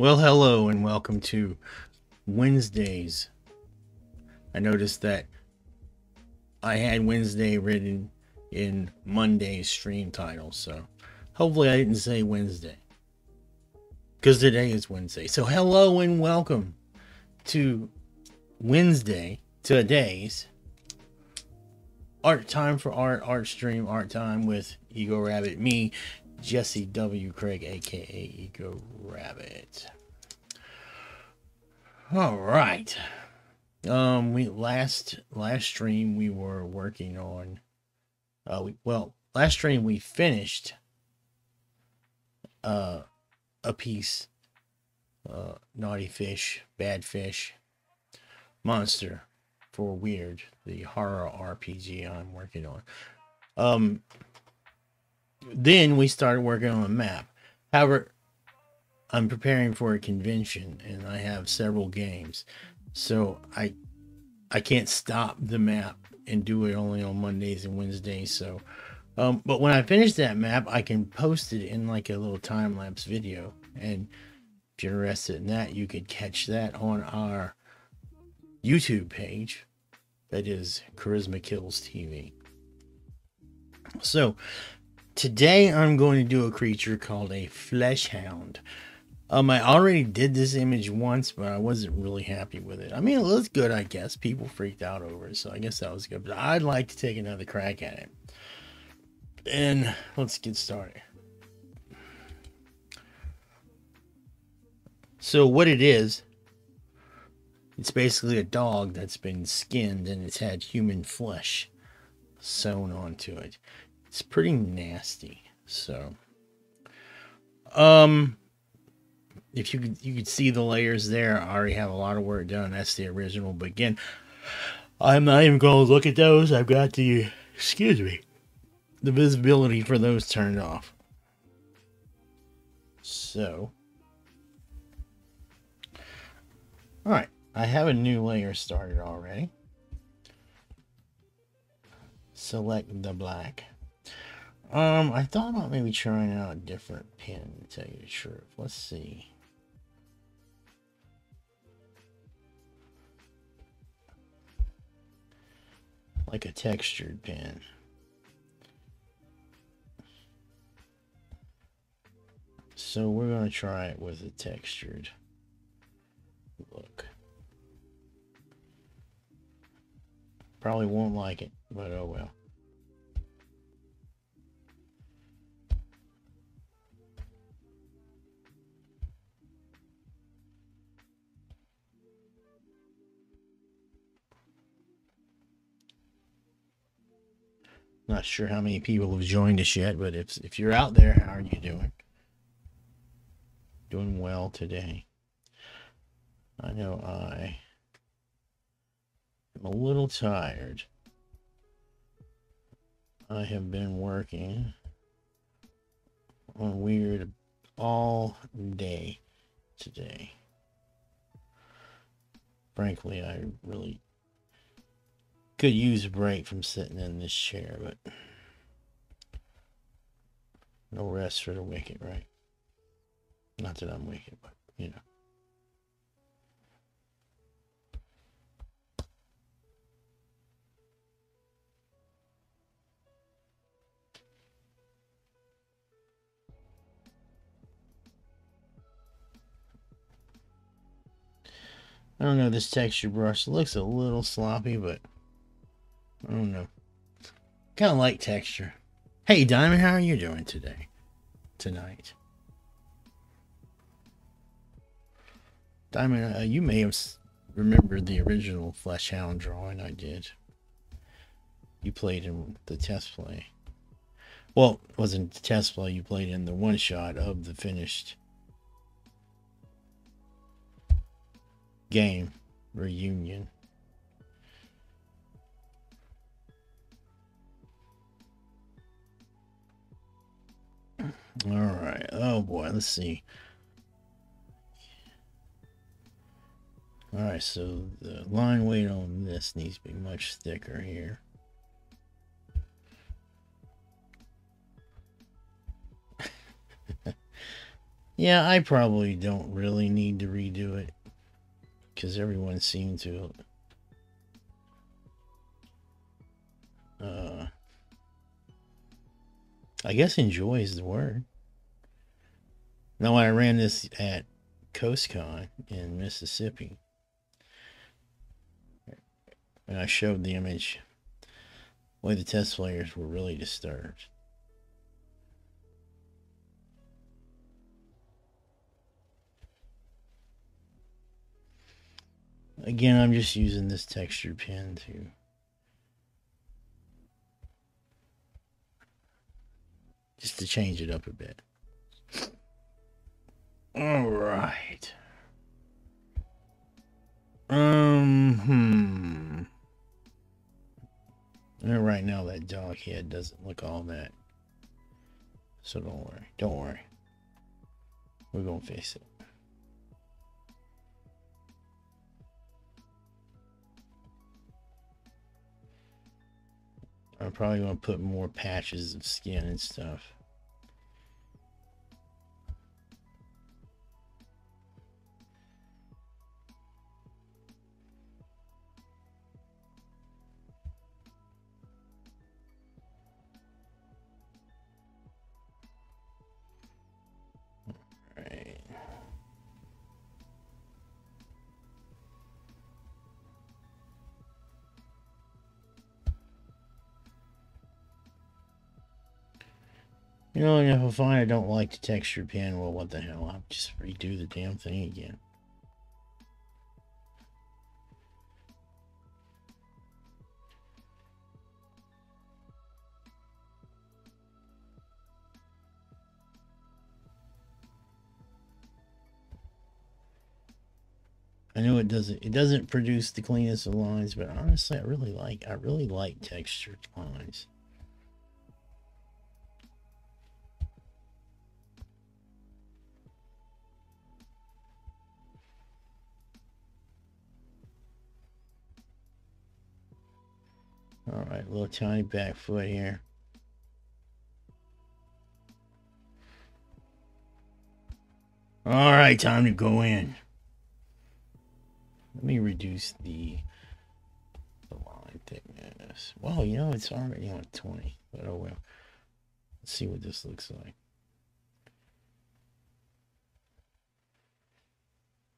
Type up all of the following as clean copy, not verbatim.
Well, hello and welcome to Wednesdays. I noticed that I had Wednesday written in Monday's stream title, so hopefully I didn't say Wednesday because today is Wednesday. So, hello and welcome to Wednesday, today's Art Time for Art Stream, Art Time with Ego Rabbit, me, Jessie W. Craig, aka Ego Rabbit. All right. We last stream we were working on. Last stream we finished a piece, Naughty Fish, Bad Fish, Monster for Wyrd, the horror RPG I'm working on. Then we started working on a map. However, I'm preparing for a convention and I have several games. So I can't stop the map and do it only on Mondays and Wednesdays. So, but when I finish that map, I can post it in like a little time lapse video. And if you're interested in that, you could catch that on our YouTube page. That is Charisma Kills TV. So today I'm going to do a creature called a Flesh Hound. I already did this image once, but I wasn't really happy with it. I mean, it looks good, I guess. People freaked out over it, so I guess that was good. But I'd like to take another crack at it. And let's get started. So what it is, it's basically a dog that's been skinned and it's had human flesh sewn onto it. It's pretty nasty. So, if you could see the layers there, I already have a lot of work done. That's the original. But again, I'm not even going to look at those. I've got the, the visibility for those turned off. So, all right, I have a new layer started already. Select the black. I thought about maybe trying out a different pen, to tell you the truth. Let's see. Like a textured pen. So we're going to try it with a textured look. Probably won't like it, but oh well. Not sure how many people have joined us yet, but if you're out there, how are you doing? Doing well today. I know I am a little tired. I have been working on Wyrd all day today. Frankly, I really could use a break from sitting in this chair, but no rest for the wicked, right? Not that I'm wicked, but you know. I don't know, this texture brush looks a little sloppy, but I don't know. Kind of like texture. Hey, Diamond, how are you doing tonight? Diamond, you may have remembered the original Flesh Hound drawing I did. You played in the test play. Well, it wasn't the test play. You played in the one shot of the finished game reunion. All right. Oh boy, let's see. All right, so the line weight on this needs to be much thicker here. Yeah, I probably don't really need to redo it because everyone seemed to uh I guess enjoy is the word. Now when I ran this at CoastCon in Mississippi and I showed the image, boy, the test players were really disturbed. Again, I'm just using this texture pen to just to change it up a bit. All right. And right now that dog head doesn't look all that. So don't worry. Don't worry. We're gonna fix it. I'm probably gonna put more patches of skin and stuff. Right. You know, and if I find I don't like the texture pen, well, what the hell? I'll just redo the damn thing again. I know it doesn't produce the cleanest of lines, but honestly I really like textured lines. All right, little tiny back foot here. All right, time to go in. Let me reduce the line thickness. Well, you know, it's already on 20, but oh well. Let's see what this looks like.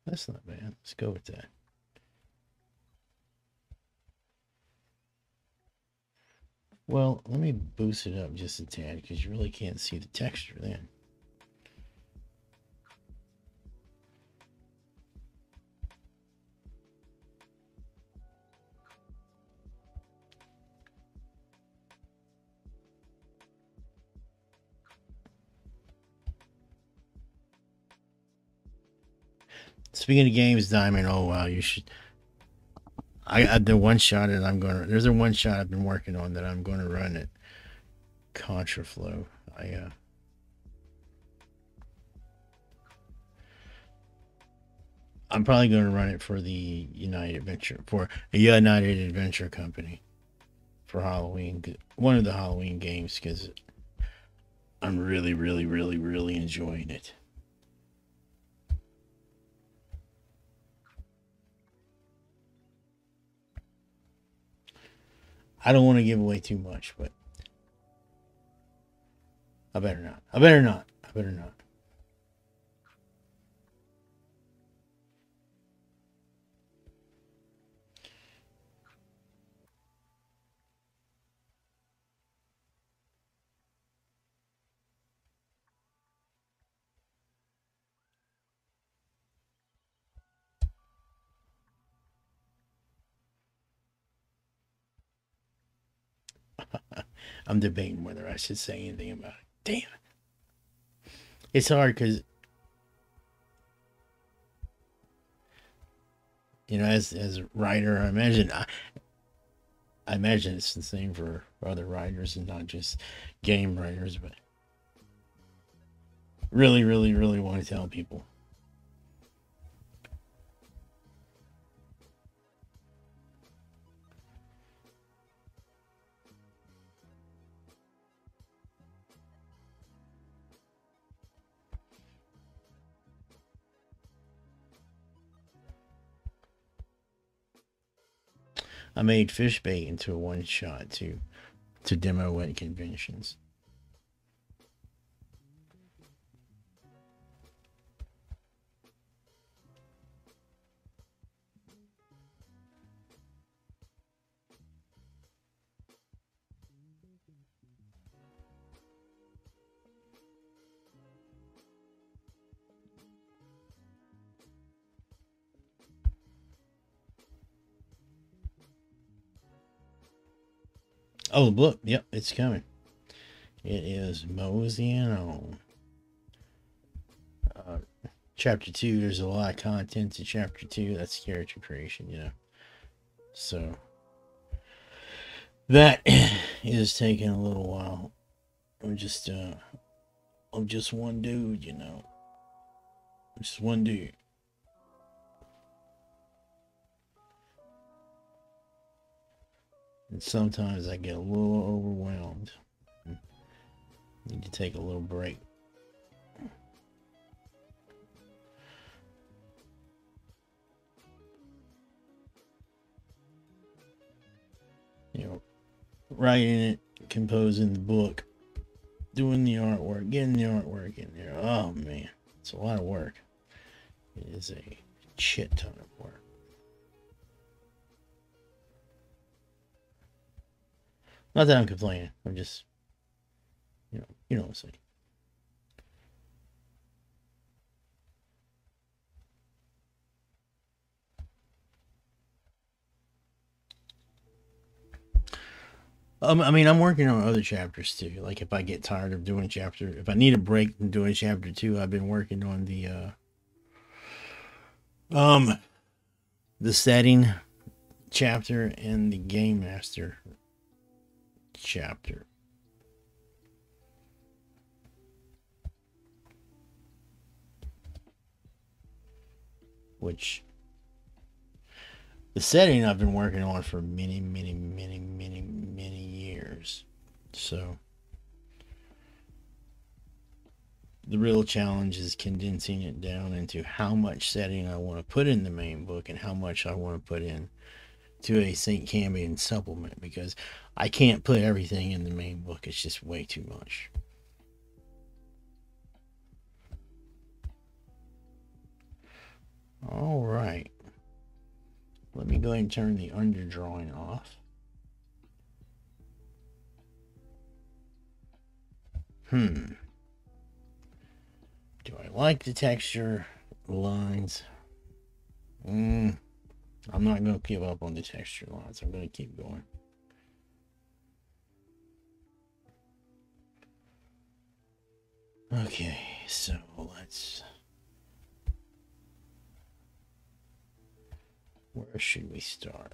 That's not bad. Let's go with that. Well, let me boost it up just a tad because you really can't see the texture then. Speaking of games, Diamond, oh wow, you should. The one shot that I'm gonna. There's a one shot I've been working on that I'm gonna run at Contraflow. I'm probably gonna run it for the United Adventure Company for Halloween. One of the Halloween games because I'm really, really, really, really enjoying it. I don't want to give away too much, but I better not. I better not. I better not. I'm debating whether I should say anything about it. Damn. It's hard because, you know, as a writer, I imagine it's the same for other writers and not just game writers, but really, really, really want to tell people. I made fish bait into a one shot to demo at conventions. Oh, the book. Yep, it's coming. It is moseying on. Chapter 2, there's a lot of content to Chapter 2. That's character creation, you know. So, that is taking a little while. I'm just one dude, you know. Just one dude. And sometimes I get a little overwhelmed. Need to take a little break. You know, writing it, composing the book, doing the artwork, getting the artwork in there. Oh man, it's a lot of work. It is a shit ton of work. Not that I'm complaining. I'm just, you know what I'm saying. I mean, I'm working on other chapters too. Like if I get tired of doing if I need a break from doing chapter 2, I've been working on the setting chapter and the game master chapter. Which the setting I've been working on for many years. So the real challenge is condensing it down into how much setting I want to put in the main book and how much I want to put in to a St. Cambion supplement, because I can't put everything in the main book. It's just way too much. All right. Let me go ahead and turn the underdrawing off. Do I like the texture lines? I'm not going to give up on the texture lines. I'm going to keep going. Okay, so let's... Where should we start?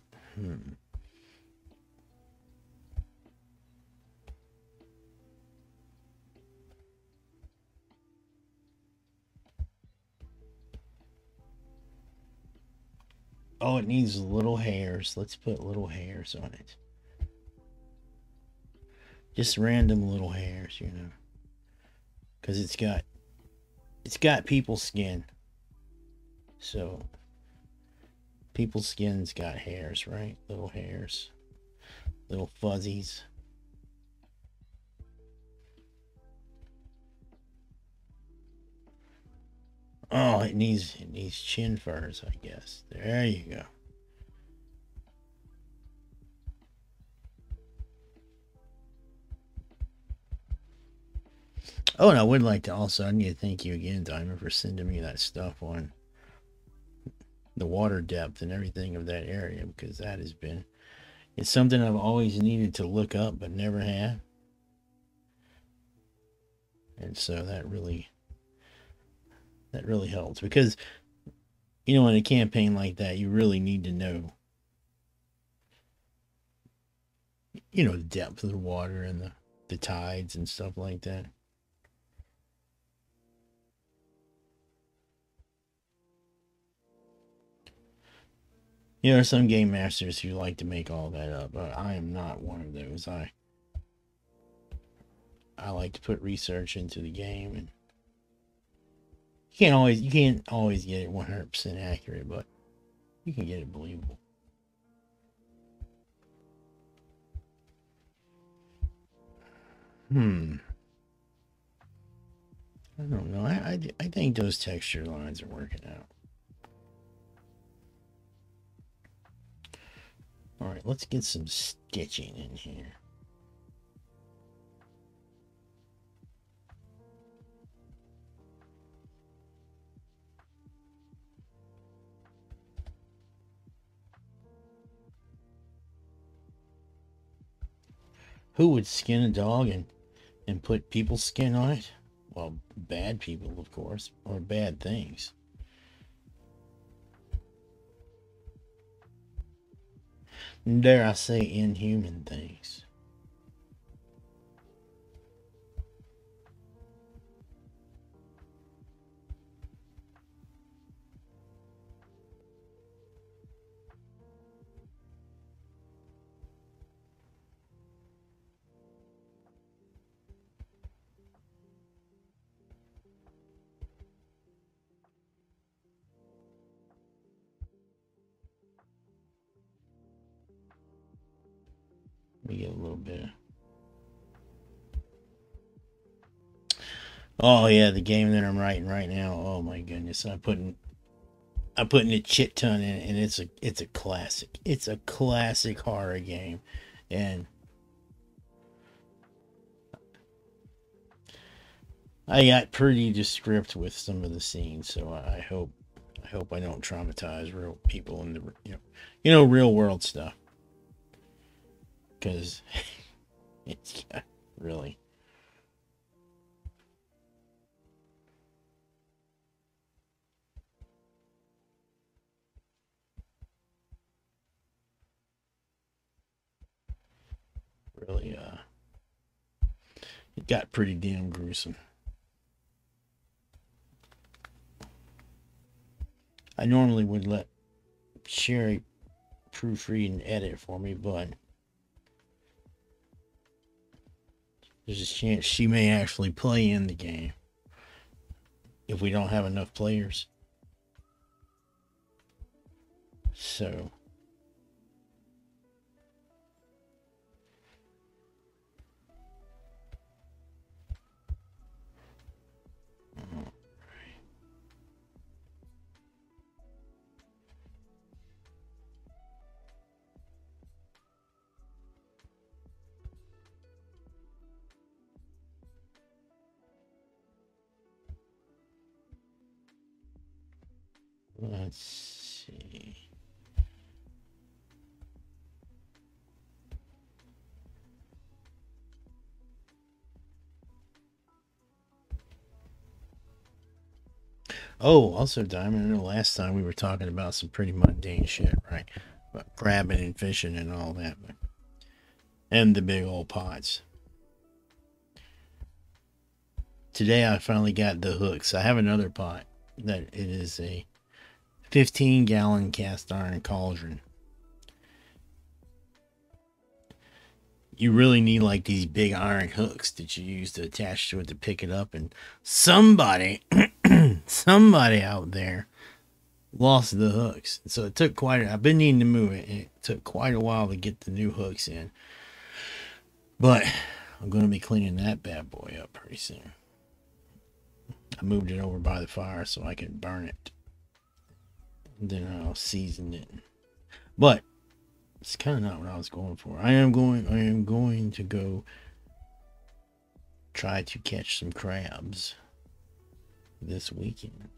Oh, it needs little hairs. Let's put little hairs on it. Just random little hairs, you know. Because it's got people's skin. So people's skin's got hairs, right? Little hairs. Little fuzzies. Oh, it needs chin furs, I guess. There you go. Oh, and I would like to also, I need to thank you again, Diamond, for sending me that stuff on the water depth and everything of that area, because that has been, it's something I've always needed to look up but never have. And so that really helps, because you know, in a campaign like that, you really need to know, you know, the depth of the water and the tides and stuff like that. You know, there are some game masters who like to make all that up, but I am not one of those. I like to put research into the game, and you can't always get it 100% accurate, but you can get it believable. I don't know. I think those texture lines are working out. All right, let's get some stitching in here. Who would skin a dog and put people's skin on it? Well, bad people, of course, or bad things. Dare I say inhuman things. Let me get a little bit of... Oh yeah, the game that I'm writing right now. Oh my goodness, I'm putting a shit ton in it, and it's a classic. It's a classic horror game, and I got pretty descriptive with some of the scenes. So I hope I don't traumatize real people in the real world stuff, because it's really. Really, it got pretty damn gruesome. I normally would let Sherry proofread and edit for me, but there's a chance she may actually play in the game if we don't have enough players. So let's see. Oh, also, Diamond, I know last time we were talking about some pretty mundane shit, right? About crabbing and fishing and all that. And the big old pots. Today I finally got the hooks. I have another pot that it is a 15-gallon cast iron cauldron. You really need like these big iron hooks that you use to attach to it to pick it up, and somebody somebody out there lost the hooks. So it took I've been needing to move it, and it took quite a while to get the new hooks in. But I'm going to be cleaning that bad boy up pretty soon. I moved it over by the fire so I can burn it. And then I'll season it. But it's kind of not what I was going for. I am going to go try to catch some crabs this weekend.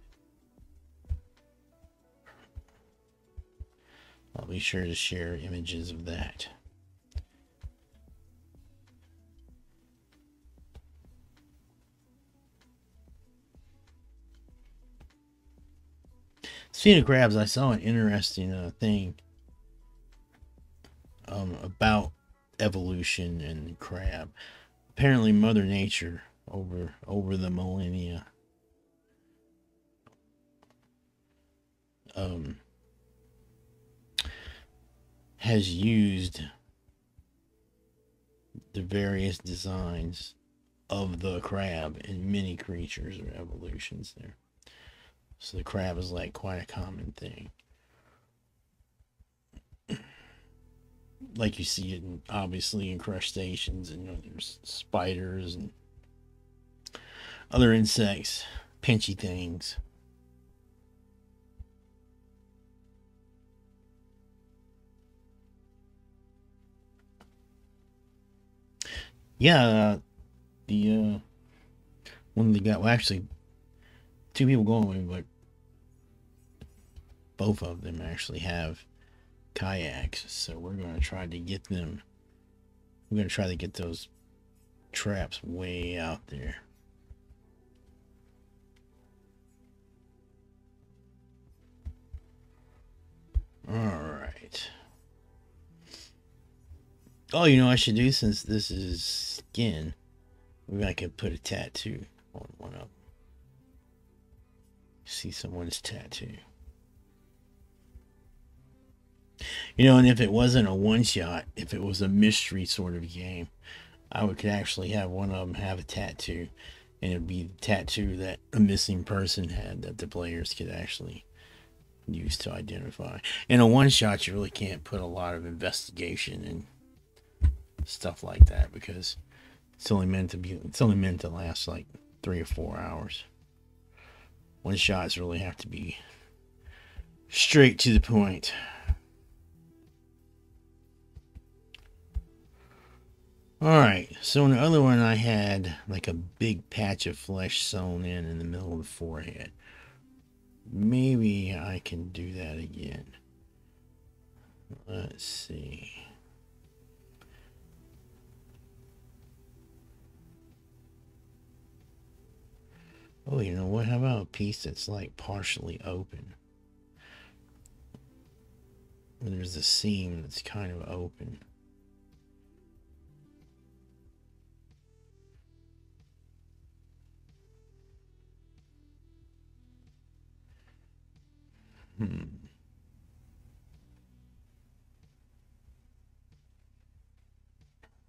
I'll be sure to share images of that. Speaking of crabs, I saw an interesting thing about evolution and crab. Apparently, Mother Nature over the millennia has used the various designs of the crab in many creatures or evolutions there. So the crab is like quite a common thing. like you see it in, obviously in crustaceans, and there's spiders and other insects, pinchy things. Yeah, the one of the guy, well, actually, two people going, but both of them actually have kayaks, so we're going to try to get them. We're going to try to get those traps way out there. All right. Oh, I should do, since this is skin, maybe I could put a tattoo on one of them. See someone's tattoo. And if it wasn't a one shot, if it was a mystery sort of game, I could actually have one of them have a tattoo, and it'd be the tattoo that a missing person had that the players could actually use to identify. In a one shot, you really can't put a lot of investigation and stuff like that, because it's only meant to last like 3 or 4 hours. One shots really have to be straight to the point. Alright, so in the other one I had like a big patch of flesh sewn in the middle of the forehead. Maybe I can do that again. Let's see. Oh, you know what? How about a piece that's like partially open? There's a seam that's kind of open.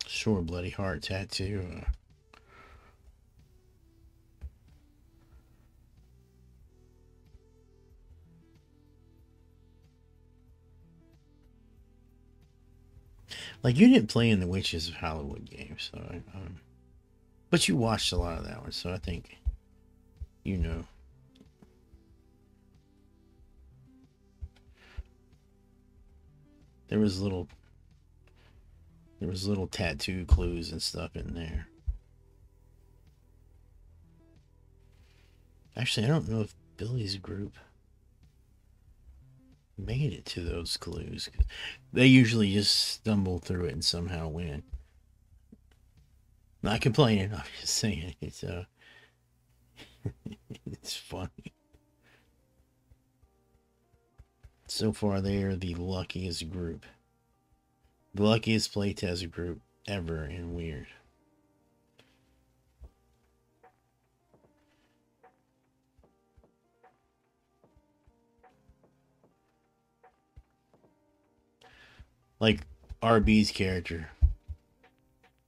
Sure, bloody heart tattoo. Like, you didn't play in the Witches of Hollywood game, so but you watched a lot of that one, so I think you know. There was little tattoo clues and stuff in there. Actually, I don't know if Billy's group made it to those clues. They usually just stumble through it and somehow win. Not complaining, I'm just saying it's it's funny. So far, they are the luckiest group. The luckiest playtest group ever in Wyrd. Like, RB's character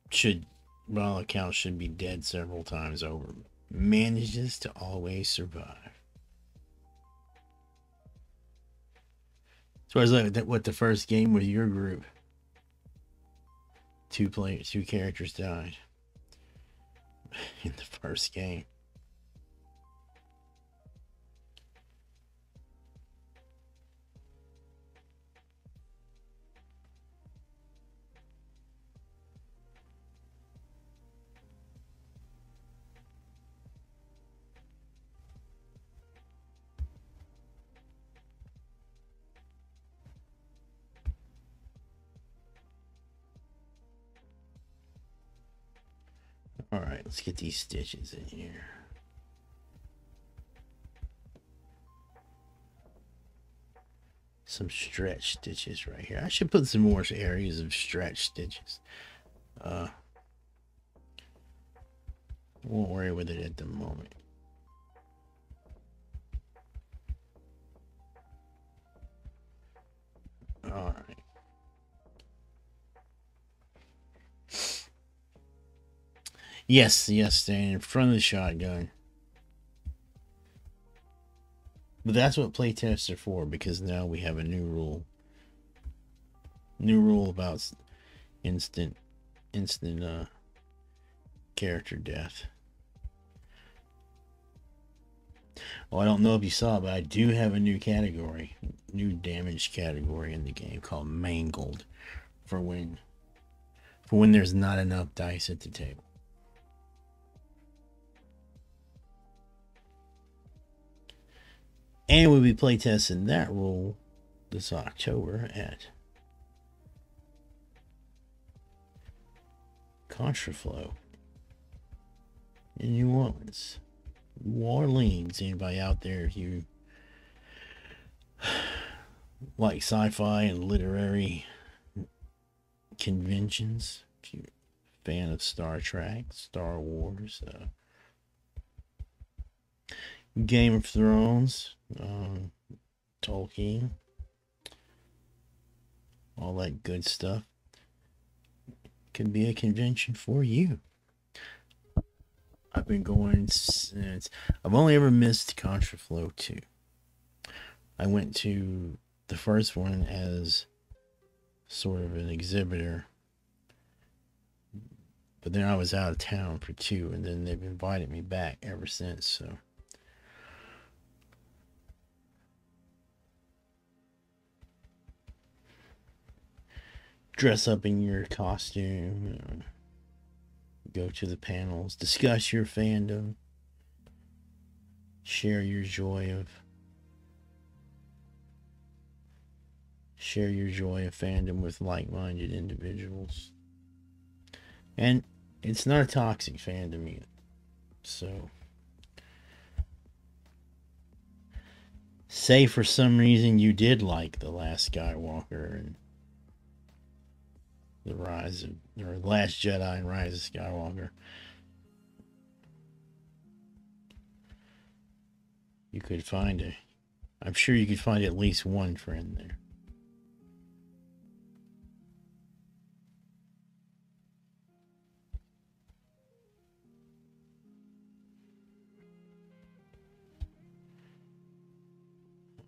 should, by all accounts, should be dead several times over. Manages to always survive. So I was like, what, the first game with your group? Two characters died in the first game. All right, let's get these stitches in here. Some stretch stitches right here. I should put some more areas of stretch stitches. Won't worry with it at the moment. All right. Yes, staying in front of the shotgun. But that's what playtests are for, because now we have a new rule. New rule about instant character death. Well, I don't know if you saw, but I do have a new category, new damage category in the game called Mangled, for when there's not enough dice at the table. And we'll be playtesting that rule this October at Contraflow in New Orleans. Anybody out there, if you like sci-fi and literary conventions, if you're a fan of Star Trek, Star Wars, Game of Thrones, Tolkien, all that good stuff, could be a convention for you. I've been going since... I've only ever missed Contraflow 2. I went to the first one as sort of an exhibitor, but then I was out of town for 2, and then they've invited me back ever since, so... Dress up in your costume, go to the panels, discuss your fandom, share your joy of fandom with like-minded individuals. And it's not a toxic fandom either. So, say for some reason you did like The Last Skywalker and The Last Jedi and Rise of Skywalker, you could find I'm sure you could find at least one friend there.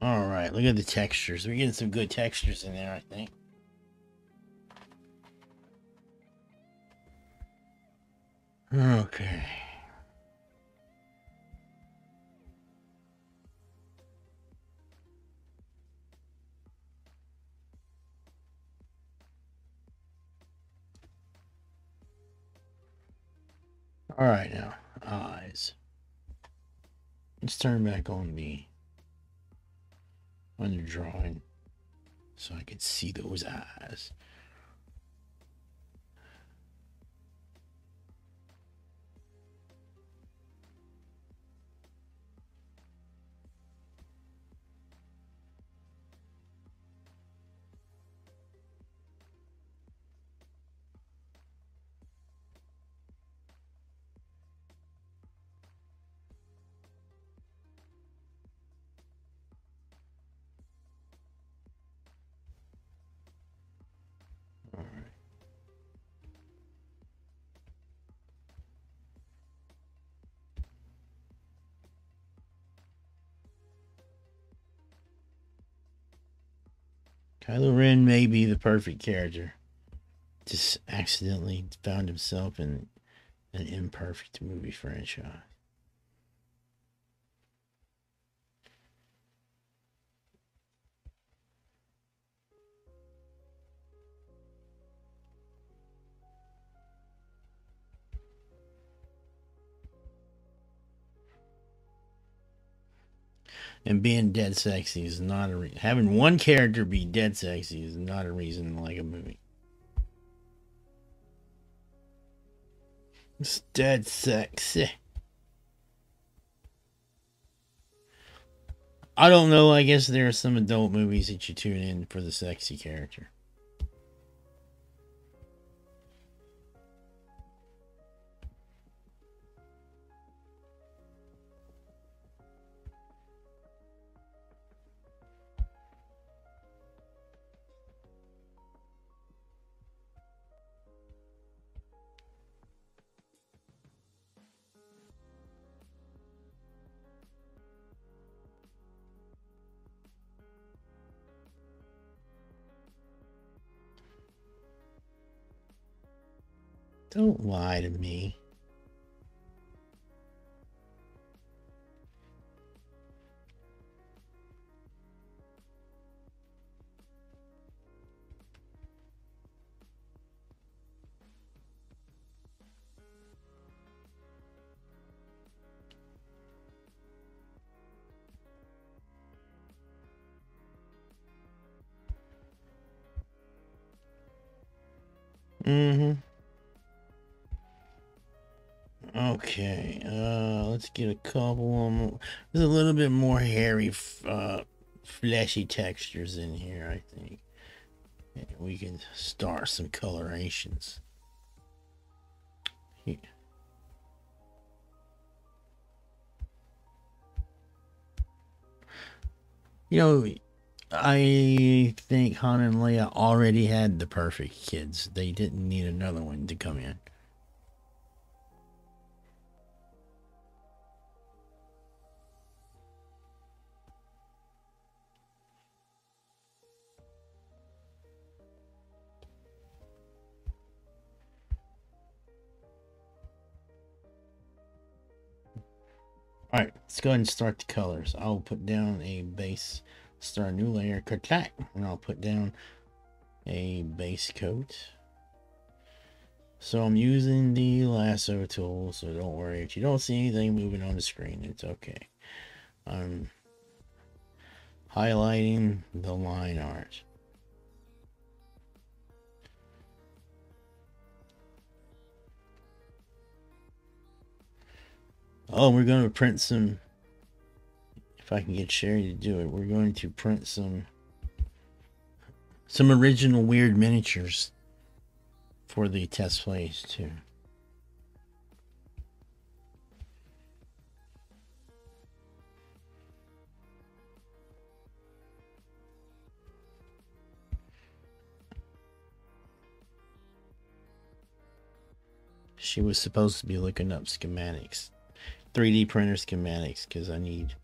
Alright, look at the textures. We're getting some good textures in there, I think. Okay. Alright now, eyes. Let's turn back on the underdrawing so I can see those eyes. Kylo Ren may be the perfect character. Just accidentally found himself in an imperfect movie franchise. And being dead sexy is not a reason. Having one character be dead sexy is not a reason to like a movie. It's dead sexy. I don't know. I guess there are some adult movies that you tune in for the sexy character. Don't lie to me. Mm-hmm. Okay, let's get a couple more. There's a little bit more hairy, fleshy textures in here, I think. And we can start some colorations. Yeah. You know, I think Han and Leia already had the perfect kids. They didn't need another one to come in. All right, let's go ahead and start the colors. I'll put down a base, start a new layer, clack, and I'll put down a base coat. So I'm using the lasso tool, so don't worry if you don't see anything moving on the screen, it's okay. I'm highlighting the line art. Oh, we're going to print some, if I can get Sherry to do it, we're going to print some original Wyrd miniatures for the test plays too. She was supposed to be looking up schematics, 3D printer schematics, because I need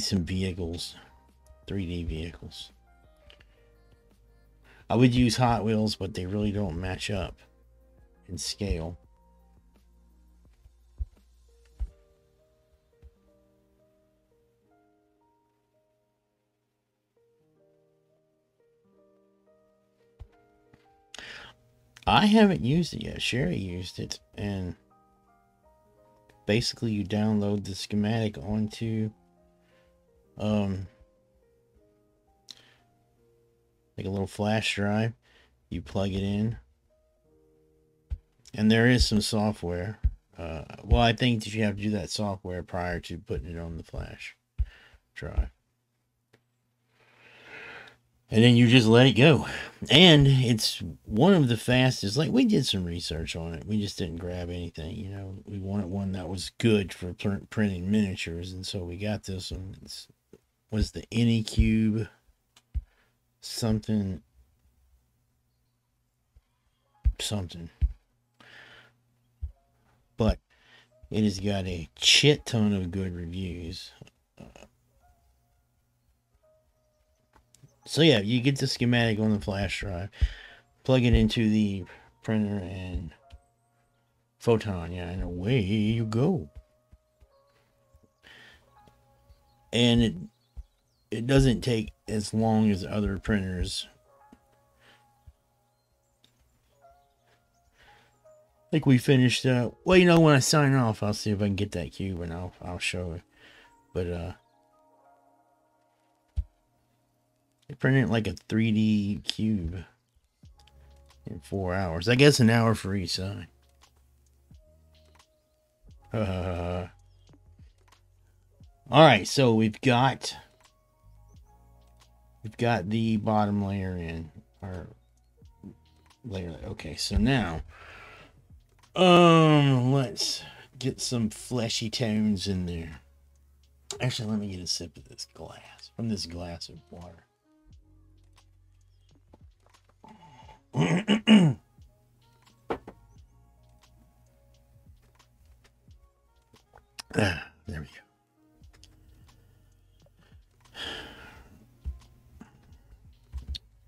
some vehicles, 3D vehicles. I would use Hot Wheels, but they really don't match up in scale. I haven't used it yet. Sherry used it, and basically you download the schematic onto like a little flash drive. You plug it in, and there is some software. Well, I think that you have to do that software prior to putting it on the flash drive. And then you just let it go. And it's one of the fastest. Like, we did some research on it. We just didn't grab anything, you know. We wanted one that was good for printing miniatures. And so we got this one. It was the Anycube something. But it has got a shit ton of good reviews. So yeah, you get the schematic on the flash drive, plug it into the printer, and photon, yeah, and away you go. And it doesn't take as long as other printers. Like, we finished, well, you know, when I sign off, I'll see if I can get that cube, and I'll show it. But they printed like a 3D cube in 4 hours. I guess an hour for each side. All right, so we've got the bottom layer in our layer. Okay, so now let's get some fleshy tones in there. Actually, let me get a sip of this glass, from this glass of water. There we go.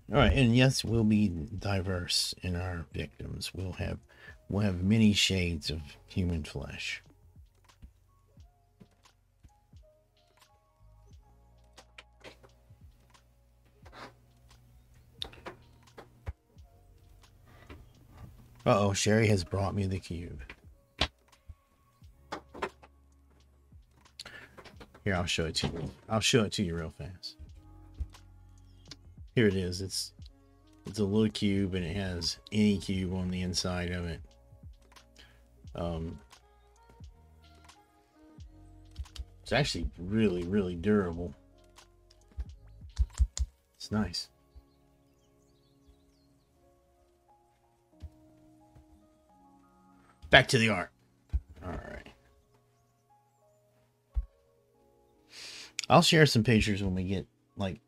All right, and yes, we'll be diverse in our victims. We'll have will have many shades of human flesh. Uh-oh, Sherry has brought me the cube. Here, I'll show it to you. I'll show it to you real fast. Here it is. It's a little cube, and it has any cube on the inside of it. It's actually really, really durable. It's nice. Back to the art. All right. I'll share some pictures when we get like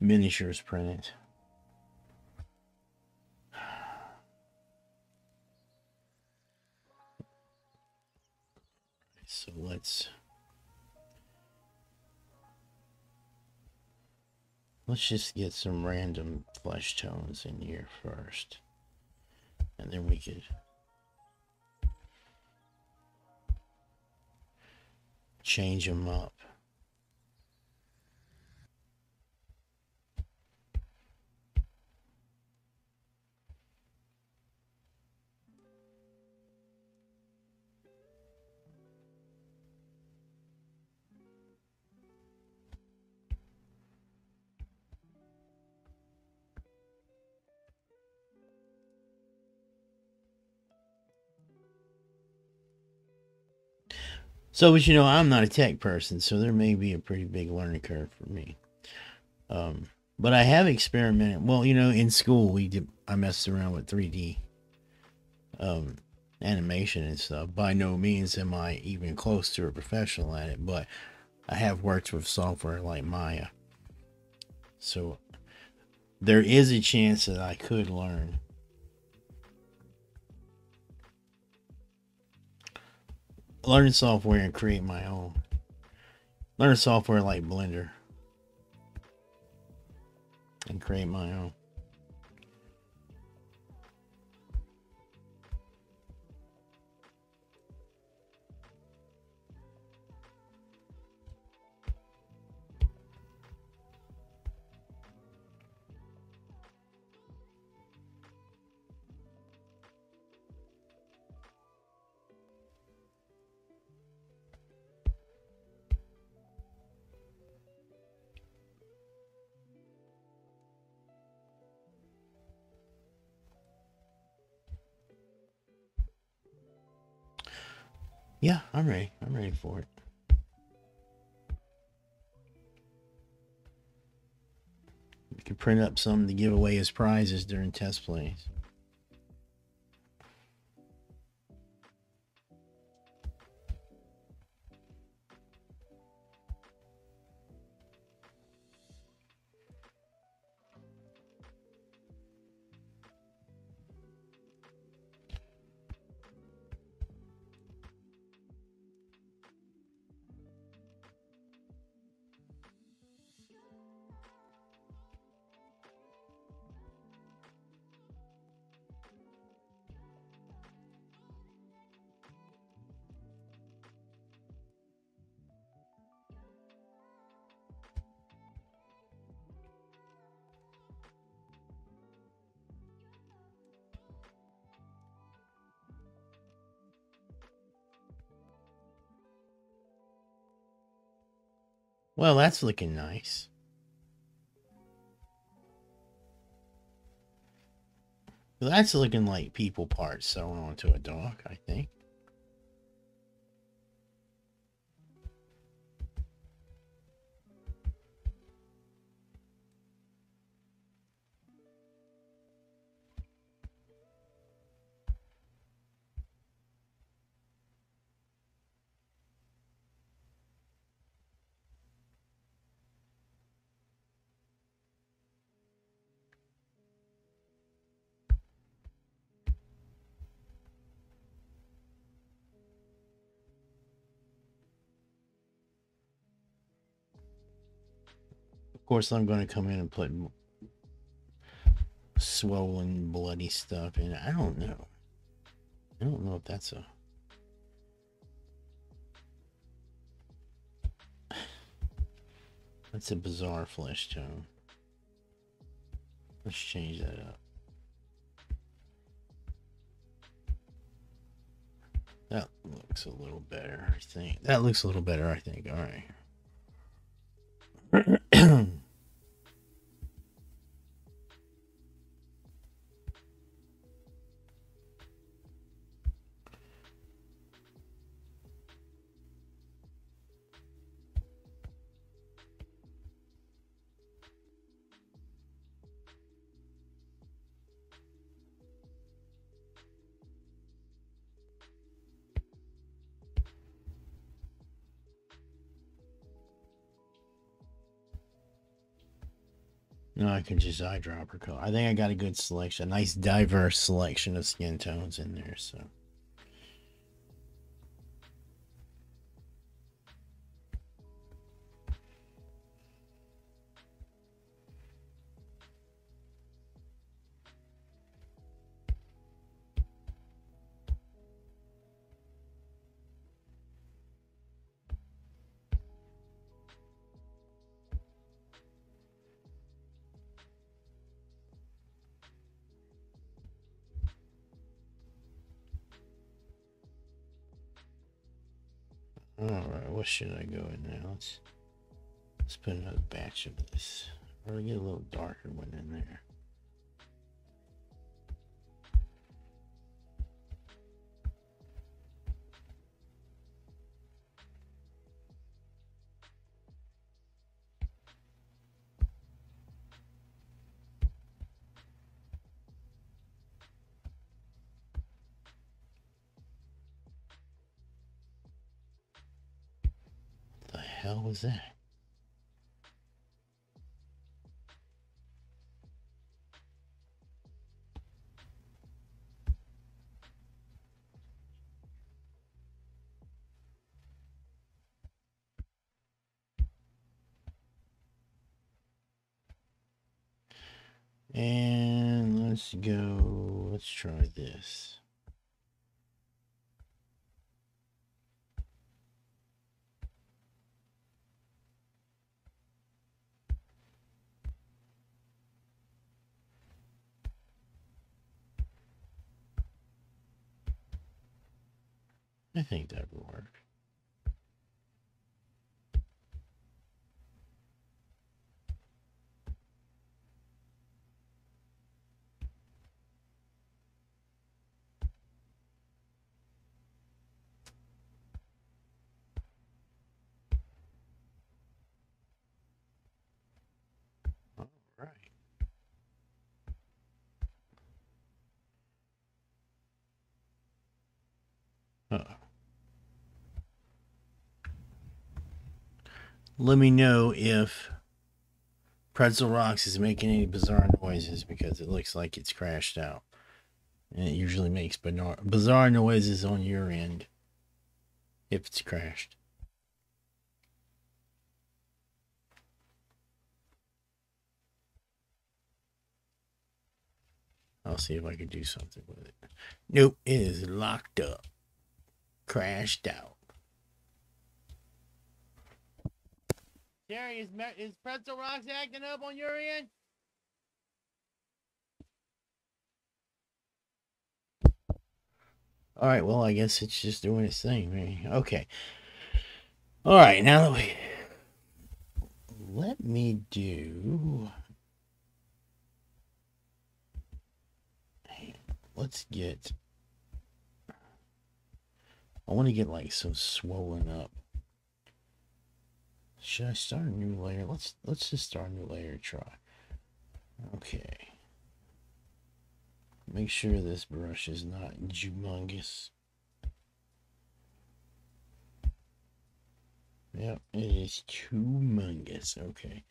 miniatures printed. So let's just get some random flesh tones in here first, and then we could change them up. So, as you know, I'm not a tech person, so there may be a pretty big learning curve for me. But I have experimented. Well, you know, in school I messed around with 3D animation and stuff. By no means am I even close to a professional at it, but I have worked with software like Maya. So there is a chance that I could learn. Learn software and create my own. Learn software like Blender and create my own. Yeah, I'm ready. I'm ready for it. We can print up some to give away as prizes during test plays. Well, that's looking nice. Well, that's looking like people parts sewn onto a dog, I think. Of course, I'm going to come in and put swollen, bloody stuff in. I don't know. I don't know if that's a... That's a bizarre flesh tone. Let's change that up. That looks a little better, I think. That looks a little better, I think. All right. No, I can just eyedropper color. I think I got a good selection, a nice diverse selection of skin tones in there. So, all right, what should I go with now? Let's put another batch of this, or get a little darker one in there. What the hell was that? And let's go. Let's try this. I think that would work. All right. Let me know if Pretzel Rocks is making any bizarre noises, because it looks like it's crashed out. And it usually makes bizarre noises on your end if it's crashed. I'll see if I can do something with it. Nope, it is locked up. Crashed out. Terry, is Pretzel Rocks acting up on your end? All right, well, I guess it's just doing its thing, man. Okay. All right, now let me do... Let's get... I want to get like so swollen up. Should I start a new layer? Let's just start a new layer. Try. Okay. Make sure this brush is not humongous. Yep, it is humongous. Okay.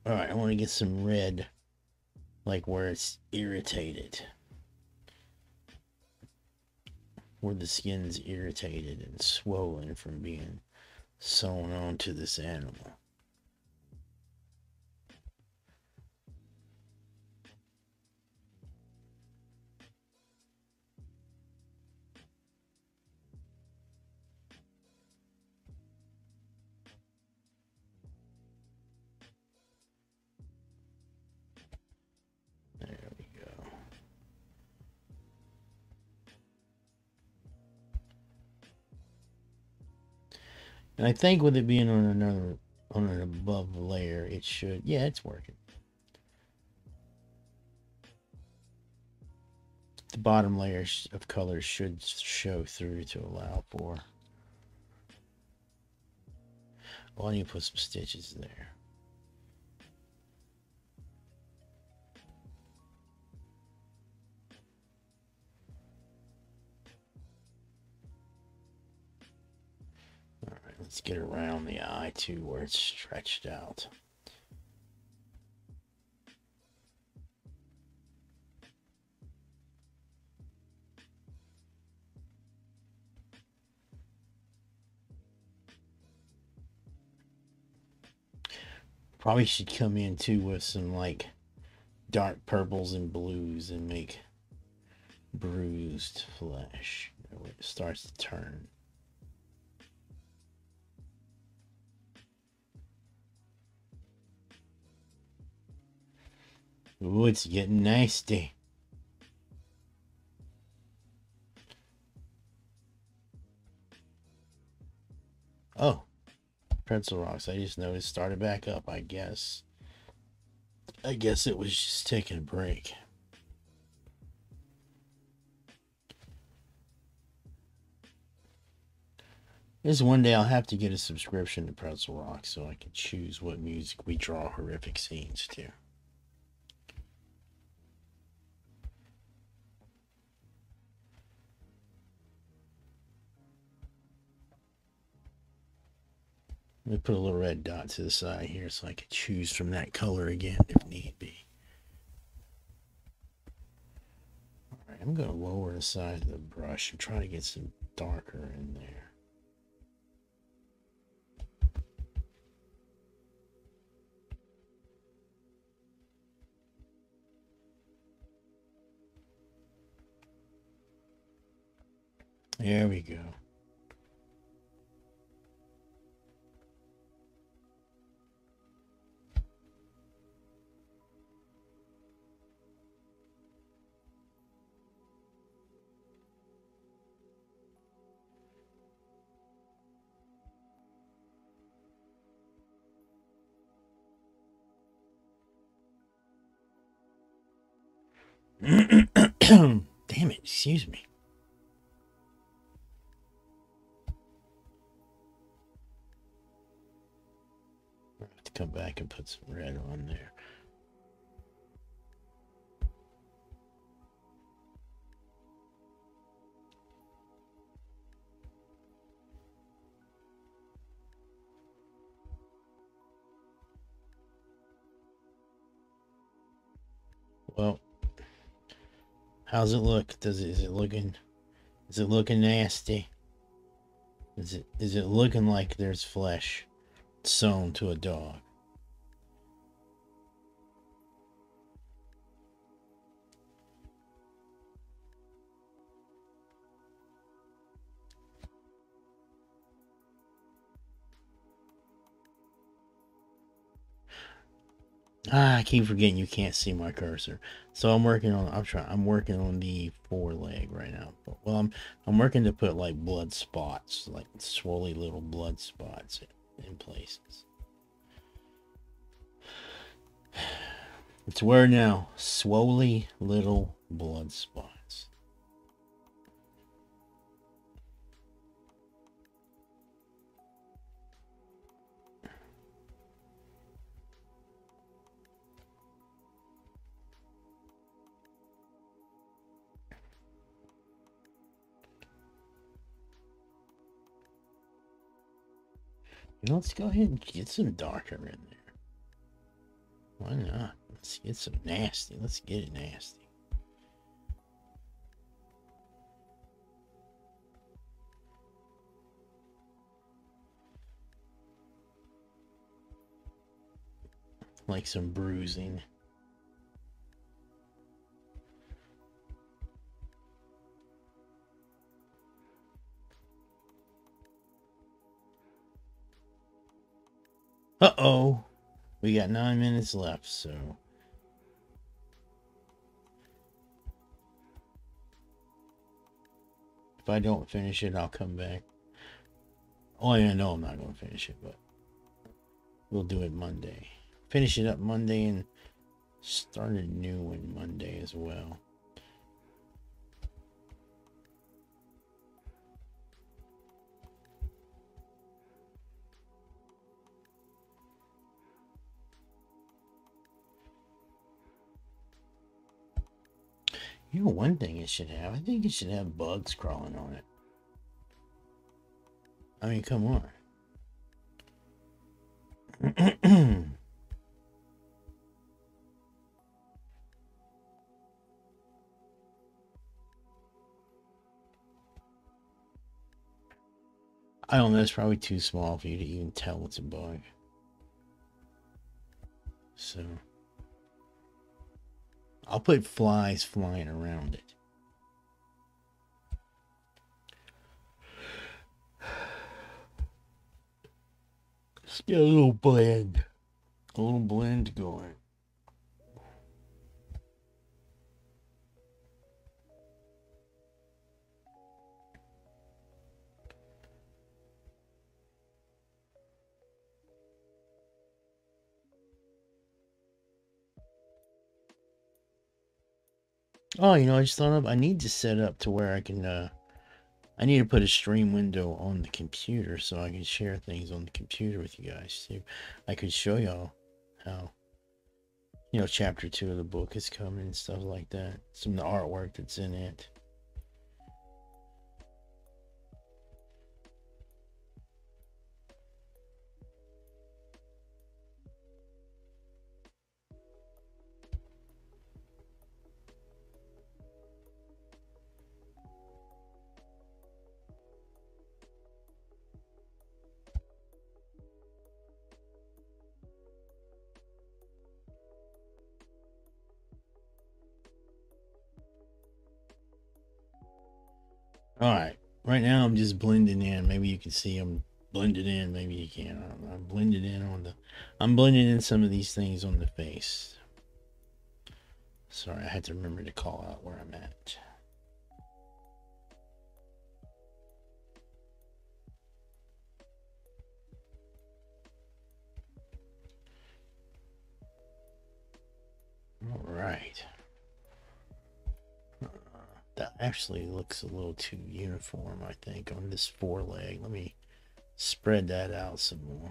All right, I want to get some red, like where it's irritated. Where the skin's irritated and swollen from being sewn onto this animal. And I think with it being on an above layer, it should, yeah, it's working. The bottom layer of colors should show through to allow for. Oh, I need to put some stitches there. All right, let's get around the eye too, where it's stretched out. Probably should come in too with some like dark purples and blues and make bruised flesh when it starts to turn. Ooh, it's getting nasty. Oh, pretzel rocks. I just noticed started back up, I guess. I guess it was just taking a break. This one day I'll have to get a subscription to Pretzel Rock so I can choose what music we draw horrific scenes to. Let me put a little red dot to the side here so I can choose from that color again if need be. Alright, I'm going to lower the size of the brush and try to get some darker in there. There we go. Damn it, excuse me. I have to come back and put some red on there. Well, how's it look? Is it looking nasty? Is it looking like there's flesh sewn to a dog? I keep forgetting you can't see my cursor. So I'm working on the foreleg right now. Well, I'm working to put like blood spots, like swolly little blood spots in places. It's Wyrd now. Swolly little blood spots. Let's go ahead and get some darker in there. Why not? Let's get some nasty. Let's get it nasty. Like some bruising. Uh-oh. We got 9 minutes left, so... If I don't finish it, I'll come back. Oh, yeah, no, I'm not going to finish it, but we'll do it Monday. Finish it up Monday and start a new one Monday as well. You know, one thing it should have, I think it should have bugs crawling on it. I mean, come on. I don't know, it's probably too small for you to even tell it's a bug. So, I'll put flies flying around it. Let's get a little blend going. Oh, you know, I just thought of, I need to set up to where I can, I need to put a stream window on the computer so I can share things on the computer with you guys too. I could show y'all how, you know, chapter 2 of the book is coming and stuff like that. Some of the artwork that's in it. Alright, right now I'm just blending in. Maybe you can see I'm blended in, maybe you can't. I don't know. I'm blending in some of these things on the face. Sorry, I had to remember to call out where I'm at. Alright. That actually looks a little too uniform, I think, on this foreleg. Let me spread that out some more.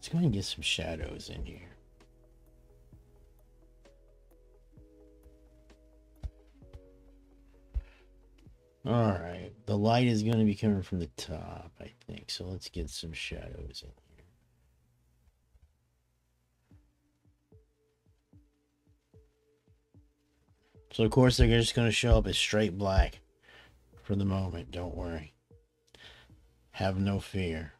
Let's go ahead and get some shadows in here. Alright, the light is going to be coming from the top, I think. So let's get some shadows in here. So of course they're just going to show up as straight black for the moment. Don't worry. Have no fear.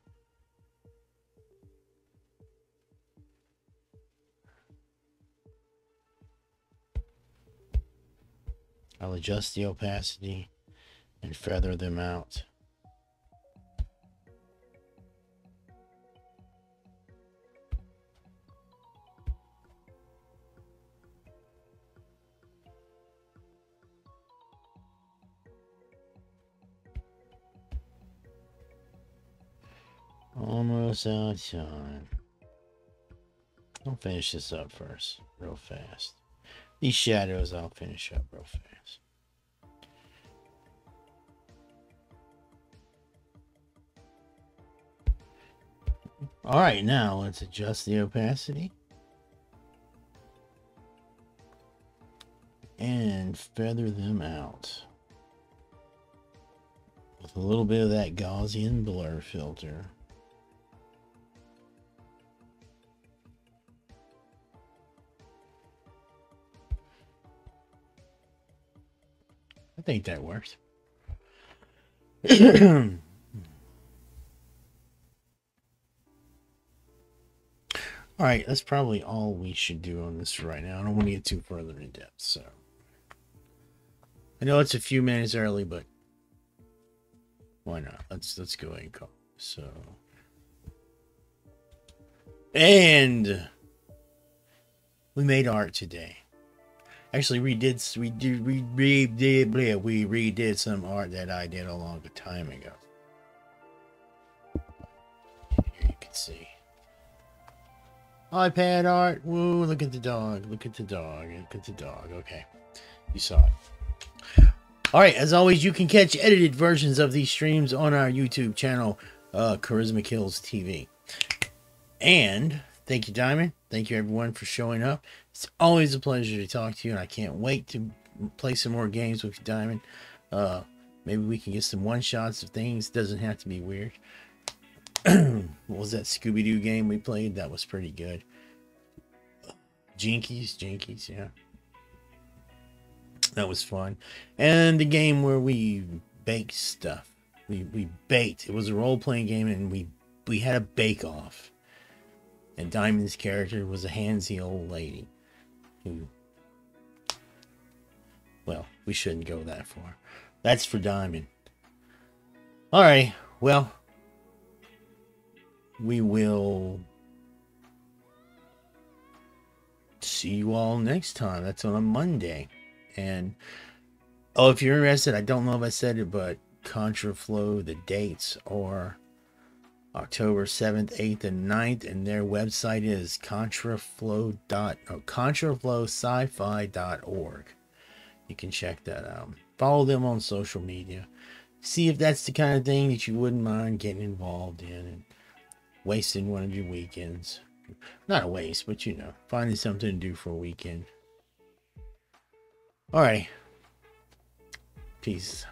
I'll adjust the opacity and feather them out. Almost out of time. I'll finish this up first, real fast. These shadows I'll finish up real fast. Alright, now let's adjust the opacity. And feather them out. With a little bit of that Gaussian blur filter. I think that works. All right, that's probably all we should do on this right now. I don't want to get too further in depth, so I know it's a few minutes early, but why not? Let's go ahead and call. So, and we made art today. Actually, we redid some art that I did a long time ago. Here you can see iPad art. Woo! Look at the dog. Look at the dog. Look at the dog. Okay, you saw it. All right. As always, you can catch edited versions of these streams on our YouTube channel, Charisma Kills TV. And thank you, Diamond. Thank you, everyone, for showing up. It's always a pleasure to talk to you, and I can't wait to play some more games with you, Diamond. Maybe we can get some one-shots of things. Doesn't have to be weird. What was that Scooby-Doo game we played? That was pretty good. Jinkies, yeah. That was fun. And the game where we baked stuff. We baked. It was a role-playing game, and we had a bake-off. And Diamond's character was a handsy old lady who, well, we shouldn't go that far. That's for Diamond. All right, well, we will see you all next time. That's on a Monday. And, oh, if you're interested, I don't know if I said it, but Contraflow, the dates are October 7th, 8th, and 9th, and their website is contraflowsci-fi.org. You can check that out. Follow them on social media. See if that's the kind of thing that you wouldn't mind getting involved in and wasting one of your weekends. Not a waste, but you know, finding something to do for a weekend. Alright. Peace.